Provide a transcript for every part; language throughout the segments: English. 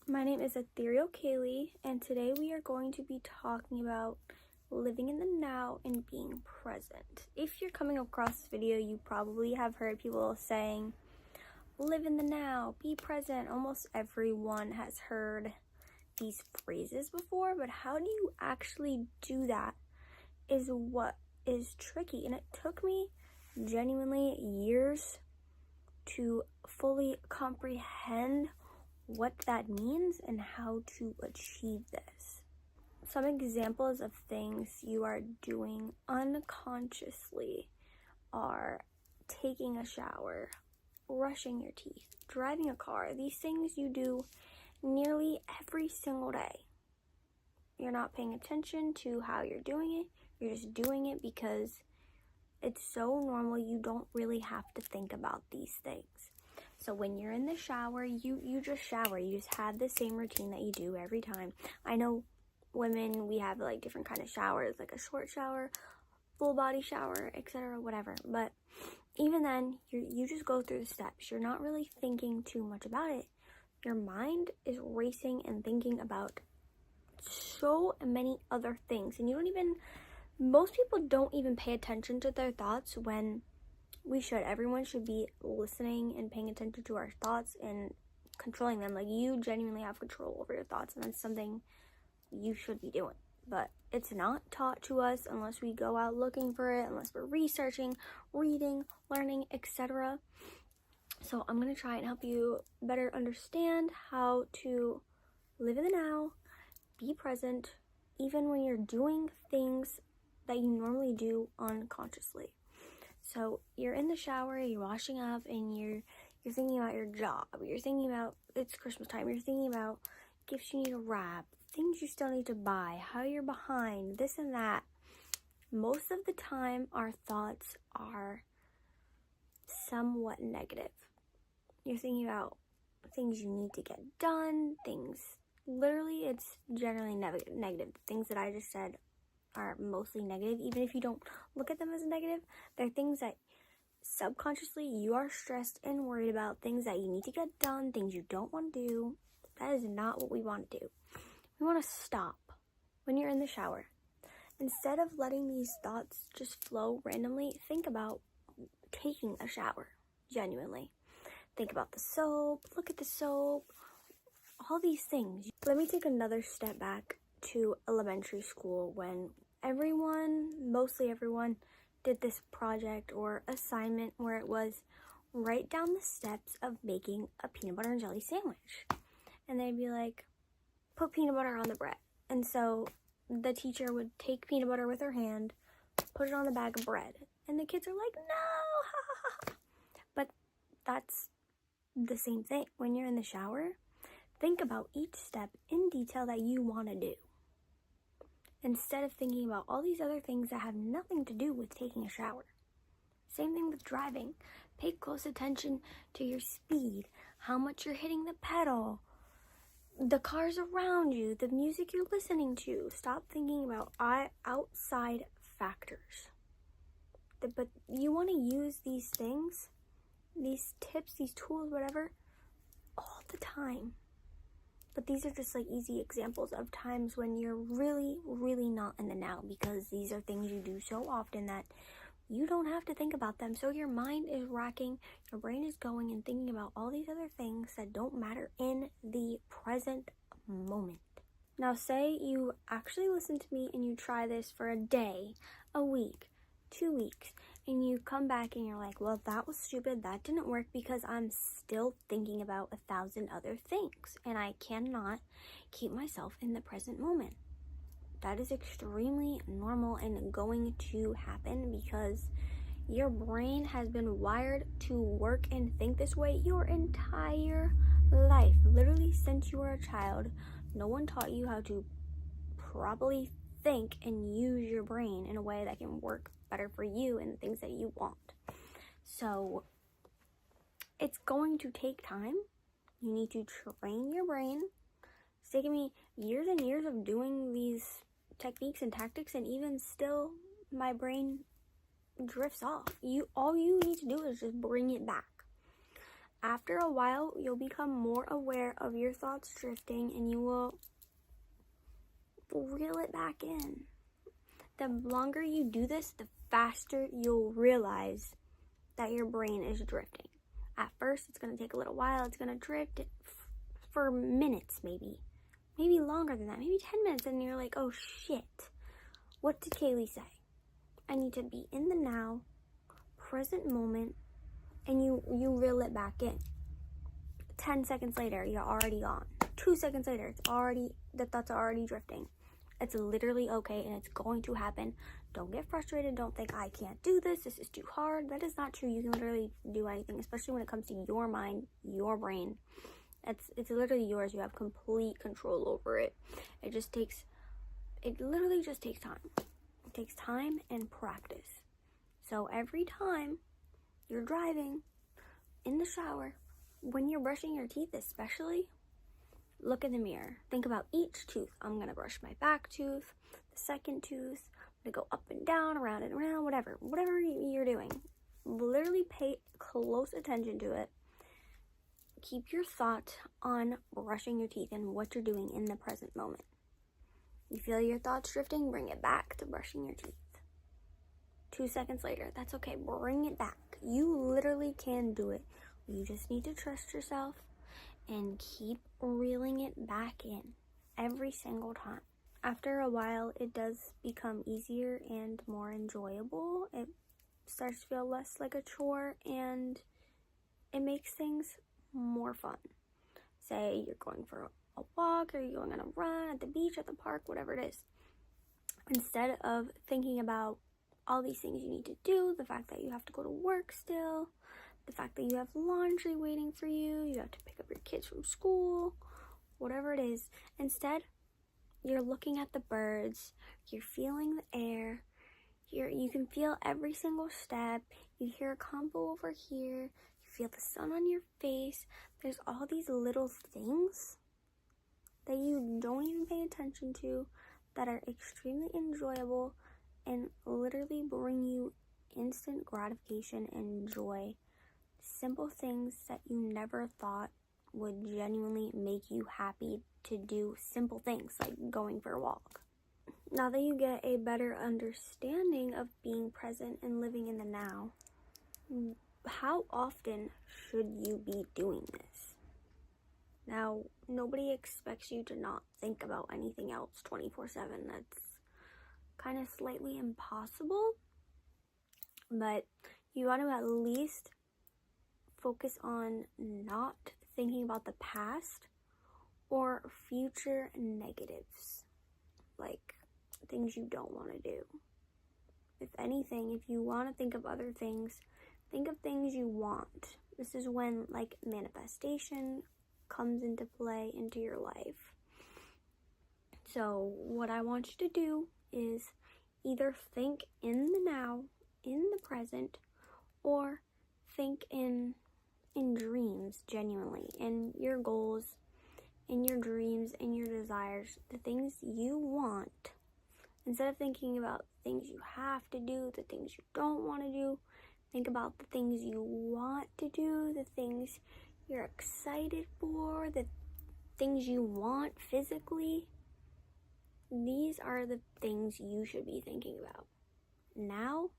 My name is Ethereal Kaylee, and today we are going to be talking about living in the now and being present. If you're coming across this video, you probably have heard people saying, live in the now, be present. Almost everyone has heard these phrases before, but how do you actually do that is what is tricky. And it took me genuinely years to fully comprehend what that means and how to achieve this. Some examples of things you are doing unconsciously are taking a shower, brushing your teeth, driving a car. These things you do nearly every single day. You're not paying attention to how you're doing it. You're just doing it because it's so normal. You don't really have to think about these things. So when you're in the shower, you just shower. You just have the same routine that you do every time. I know women, we have like different kind of showers, like a short shower, full body shower, etc., whatever. But even then, you just go through the steps. You're not really thinking too much about it. Your mind is racing and thinking about so many other things. And most people don't even pay attention to their thoughts when we should. Everyone should be listening and paying attention to our thoughts and controlling them. Like, you genuinely have control over your thoughts, and that's something you should be doing. But it's not taught to us unless we go out looking for it, unless we're researching, reading, learning, etc. So I'm going to try and help you better understand how to live in the now, be present, even when you're doing things that you normally do unconsciously. So you're in the shower, you're washing up, and you're thinking about your job. You're thinking about it's Christmas time. You're thinking about gifts you need to wrap, things you still need to buy, how you're behind, this and that. Most of the time, our thoughts are somewhat negative. You're thinking about things you need to get done, literally, it's generally negative. The things that I just said are mostly negative. Even if you don't look at them as negative, they're things that subconsciously you are stressed and worried about, things that you need to get done, things you don't want to do. That is not what we want to do. We want to stop when you're in the shower. Instead of letting these thoughts just flow randomly, think about taking a shower, genuinely. Think about the soap, look at the soap, all these things. Let me take another step back to elementary school when mostly everyone, did this project or assignment where it was write down the steps of making a peanut butter and jelly sandwich. And they'd be like, put peanut butter on the bread. And so the teacher would take peanut butter with her hand, put it on the bag of bread. And the kids are like, no! But that's the same thing. When you're in the shower, think about each step in detail that you want to do, instead of thinking about all these other things that have nothing to do with taking a shower. Same thing with driving. Pay close attention to your speed, how much you're hitting the pedal, the cars around you, the music you're listening to. Stop thinking about outside factors. But you want to use these things, these tips, these tools, whatever, all the time. But these are just like easy examples of times when you're really, really not in the now, because these are things you do so often that you don't have to think about them. So your mind is racking, your brain is going and thinking about all these other things that don't matter in the present moment. Now, say you actually listen to me and you try this for a day, a week, 2 weeks, and you come back and you're like, well, that was stupid, that didn't work because I'm still thinking about 1,000 other things and I cannot keep myself in the present moment. That is extremely normal and going to happen because your brain has been wired to work and think this way your entire life. Literally, since you were a child, no one taught you how to properly think and use your brain in a way that can work better for you and the things that you want. So it's going to take time. You need to train your brain. It's taken me years and years of doing these techniques and tactics, and even still my brain drifts off. All you need to do is just bring it back. After a while, you'll become more aware of your thoughts drifting and you will reel it back in. The longer you do this, the faster you'll realize that your brain is drifting. At first, it's going to take a little while. It's going to drift for minutes, maybe longer than that, maybe 10 minutes. And you're like, oh shit, what did Kaylee say? I need to be in the now, present moment, and you reel it back in. 10 seconds later, you're already gone. 2 seconds later, the thoughts are already drifting. It's literally okay, and it's going to happen. Don't get frustrated. Don't think, I can't do this. This is too hard. That is not true. You can literally do anything, especially when it comes to your mind, your brain. It's literally yours. You have complete control over it. It literally just takes time. It takes time and practice. So every time you're driving, in the shower, when you're brushing your teeth especially, look in the mirror. Think about each tooth. I'm going to brush my back tooth, the second tooth. I'm going to go up and down, around and around, whatever you're doing. Literally pay close attention to it. Keep your thought on brushing your teeth and what you're doing in the present moment. You feel your thoughts drifting, bring it back to brushing your teeth. 2 seconds later, that's okay. Bring it back. You literally can do it. You just need to trust yourself and keep reeling it back in every single time. After a while, it does become easier and more enjoyable. It starts to feel less like a chore, and it makes things more fun. Say you're going for a walk, or you're going on a run at the beach, at the park, whatever it is. Instead of thinking about all these things you need to do, the fact that you have to go to work still, the fact that you have laundry waiting for you, you have to pick up your kids from school, whatever it is. Instead, you're looking at the birds, you're feeling the air, you can feel every single step, you hear a combo over here, you feel the sun on your face. There's all these little things that you don't even pay attention to that are extremely enjoyable and literally bring you instant gratification and joy. Simple things that you never thought would genuinely make you happy to do. Simple things like going for a walk. Now that you get a better understanding of being present and living in the now, how often should you be doing this? Now, nobody expects you to not think about anything else 24/7. That's kind of slightly impossible, but you want to at least focus on not thinking about the past or future negatives, like things you don't want to do. If anything, if you want to think of other things, think of things you want. This is when like manifestation comes into play into your life. So what I want you to do is either think in the now, in the present, or think in dreams, genuinely, in your goals, in your dreams, in your desires, the things you want. Instead of thinking about things you have to do, the things you don't want to do, think about the things you want to do, the things you're excited for, the things you want physically. These are the things you should be thinking about now,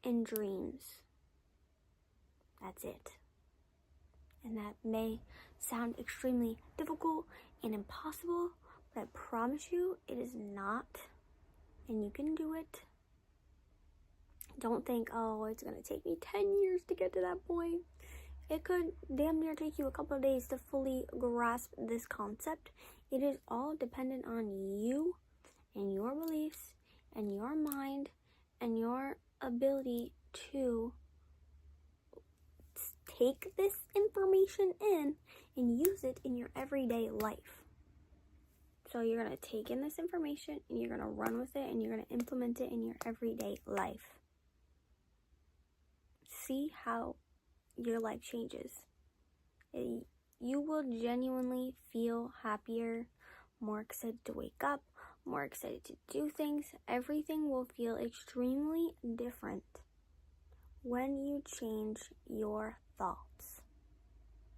and dreams. That's it. And that may sound extremely difficult and impossible, but I promise you it is not, and you can do it. Don't think, oh, it's going to take me 10 years to get to that point. It could damn near take you a couple of days to fully grasp this concept. It is all dependent on you and your beliefs and your mind and your ability to take this information in and use it in your everyday life. So you're going to take in this information and you're going to run with it and you're going to implement it in your everyday life. See how your life changes. You will genuinely feel happier, more excited to wake up, more excited to do things. Everything will feel extremely different when you change your thoughts.